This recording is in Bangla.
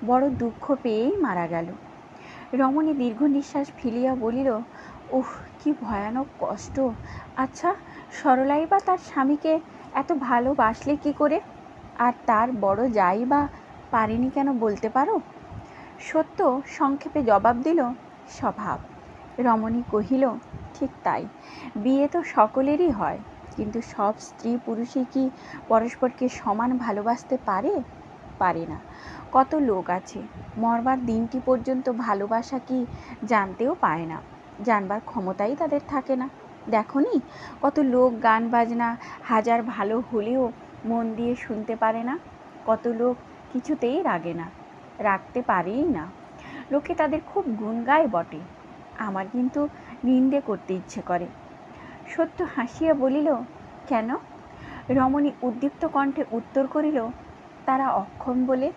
বড় দুঃখ পেয়েই মারা গেল। রমণী দীর্ঘ নিঃশ্বাস ফেলিয়া বলিল, উহ, কি ভয়ানক কষ্ট। আচ্ছা, সরলাই বা তার স্বামীকে এত ভালোবাসলে কি করে? আর তার বড় যাই বা পারেনি কেন বলতে পারো? সত্য সংক্ষেপে জবাব দিল, স্বভাব। রমণী কহিল, ঠিক তাই, বিয়ে তো সকলেরই হয়, কিন্তু সব স্ত্রী পুরুষই কি পরস্পরকে সমান ভালোবাসতে পারে? পারে না। কত লোক আছে মরবার দিনটি পর্যন্ত ভালোবাসা কি জানতেও পায় না, জানবার ক্ষমতাই তাদের থাকে না। দেখনি কত লোক গান বাজনা হাজার ভালো হলেও মন দিয়ে শুনতে পারে না, কত লোক কিছুতেই রাগে না, রাখতে পারেই না। লোকে তাদের খুব গুণ গায় বটে, আমার কিন্তু নিন্দে করতে ইচ্ছে করে। সত্য হাসিয়া বলিল, কেন? রমণী উদ্দীপ্ত কণ্ঠে উত্তর করিল, তারা অক্ষম বলে।